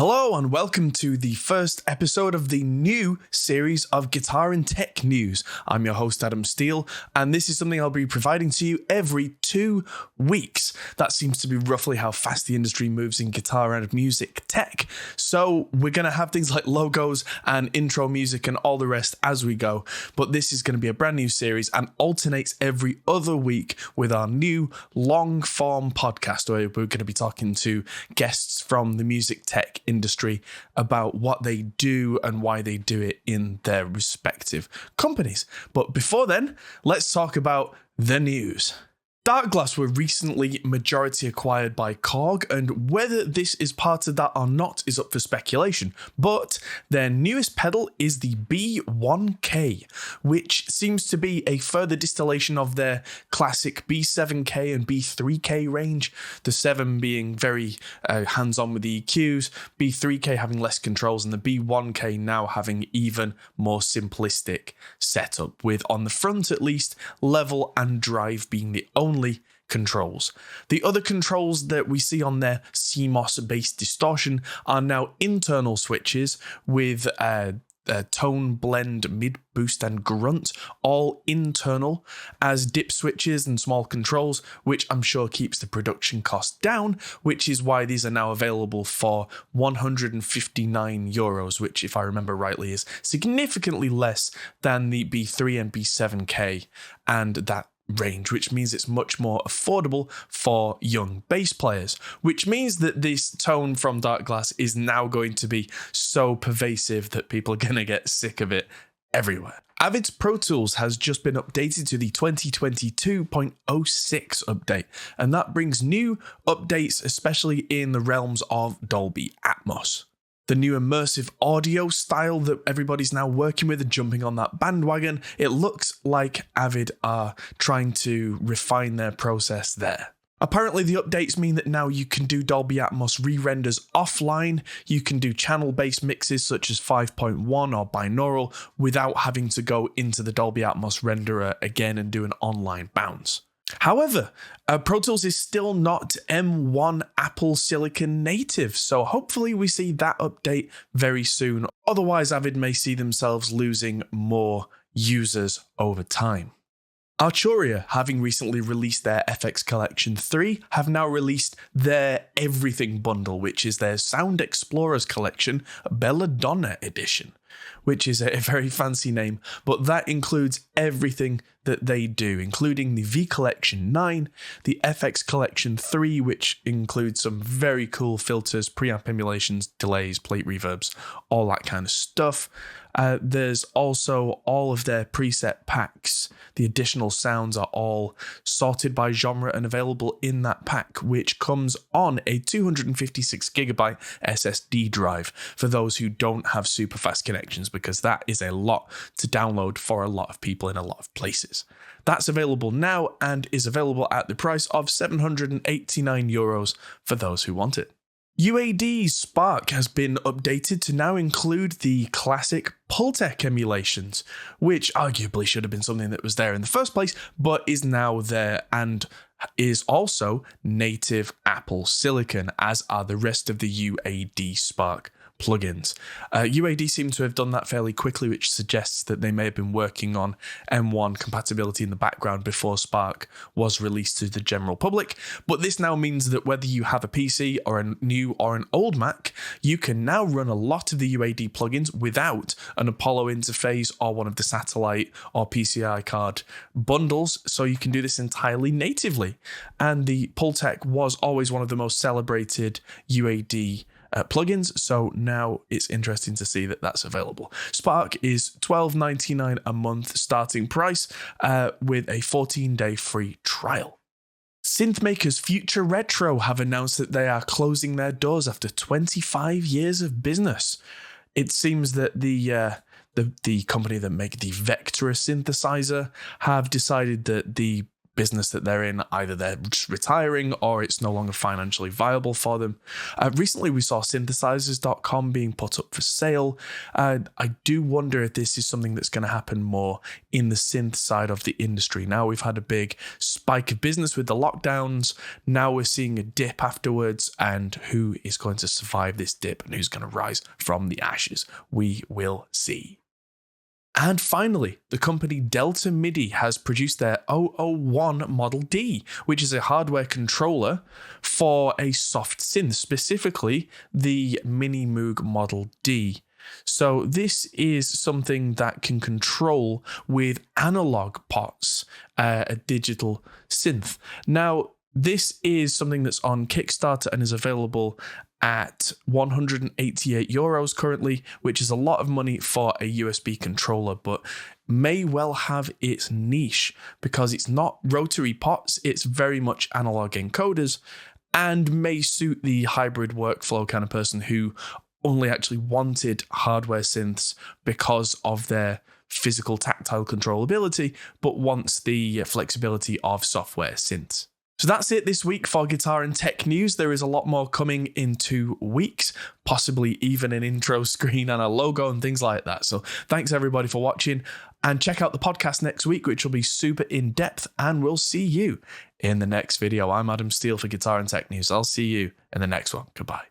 Hello and welcome to the first episode of the new series of Guitar and Tech News. I'm your host Adam Steele, and this is something I'll be providing to you every 2 weeks. That seems to be roughly how fast the industry moves in guitar and music tech. So we're going to have things like logos and intro music and all the rest as we go, but this is going to be a brand new series and alternates every other week with our new long form podcast where we're going to be talking to guests from the music tech industry about what they do and why they do it in their respective companies. But before then, let's talk about the news. Darkglass were recently majority acquired by Korg, and whether this is part of that or not is up for speculation. But their newest pedal is the B1K, which seems to be a further distillation of their classic B7K and B3K range, the 7 being very hands-on with the EQs, B3K having less controls, and the B1K now having even more simplistic setup, with, on the front at least, level and drive being the only controls. The other controls that we see on their CMOS-based distortion are now internal switches with tone, blend, mid, boost, and grunt, all internal as dip switches and small controls, which I'm sure keeps the production cost down, which is why these are now available for €159, which, if I remember rightly, is significantly less than the B3 and B7K and that range, which means it's much more affordable for young bass players, which means that this tone from Darkglass is now going to be so pervasive that people are going to get sick of it everywhere. Avid's Pro Tools has just been updated to the 2022.06 update, and that brings new updates, especially in the realms of Dolby Atmos. The new immersive audio style that everybody's now working with and jumping on that bandwagon, it looks like Avid are trying to refine their process there. Apparently the updates mean that now you can do Dolby Atmos re-renders offline, you can do channel-based mixes such as 5.1 or binaural without having to go into the Dolby Atmos renderer again and do an online bounce. However, Pro Tools is still not M1 Apple Silicon native, so hopefully we see that update very soon. Otherwise, Avid may see themselves losing more users over time. Arturia, having recently released their FX Collection 3, have now released their Everything Bundle, which is their Sound Explorers Collection Belladonna Edition, which is a very fancy name, but that includes everything that they do, including the V Collection 9, the FX Collection 3, which includes some very cool filters, preamp emulations, delays, plate reverbs, all that kind of stuff. There's also all of their preset packs. The additional sounds are all sorted by genre and available in that pack, which comes on a 256GB SSD drive for those who don't have super fast connections, because that is a lot to download for a lot of people in a lot of places. That's available now and is available at the price of €789 for those who want it. UAD Spark has been updated to now include the classic Pultec emulations, which arguably should have been something that was there in the first place, but is now there and is also native Apple Silicon, as are the rest of the UAD Spark plugins. UAD seem to have done that fairly quickly, which suggests that they may have been working on M1 compatibility in the background before Spark was released to the general public. But this now means that whether you have a PC or a new or an old Mac, you can now run a lot of the UAD plugins without an Apollo interface or one of the satellite or PCI card bundles, so you can do this entirely natively. And the Pultec was always one of the most celebrated UAD plugins, so now it's interesting to see that that's available. Spark is $12.99 a month starting price with a 14-day free trial. Synth makers Future Retro have announced that they are closing their doors after 25 years of business. It seems that the company that make the Vectra synthesizer have decided that the business that they're in, either they're just retiring or it's no longer financially viable for them. Recently, we saw synthesizers.com being put up for sale. I do wonder if this is something that's going to happen more in the synth side of the industry. Now we've had a big spike of business with the lockdowns. Now we're seeing a dip afterwards, and who is going to survive this dip and who's going to rise from the ashes? We will see. And finally, the company Delta MIDI has produced their 001 Model D, which is a hardware controller for a soft synth, specifically the Mini Moog Model D. So this is something that can control with analog pots, a digital synth. Now, this is something that's on Kickstarter and is available at €188 currently, which is a lot of money for a USB controller, but may well have its niche because it's not rotary pots, it's very much analog encoders, and may suit the hybrid workflow kind of person who only actually wanted hardware synths because of their physical tactile controllability, but wants the flexibility of software synths. So that's it this week for guitar and tech news. There is a lot more coming in 2 weeks, possibly even an intro screen and a logo and things like that. So thanks everybody for watching, and check out the podcast next week, which will be super in depth, and we'll see you in the next video. I'm Adam Steele for Guitar and Tech News. I'll see you in the next one. Goodbye.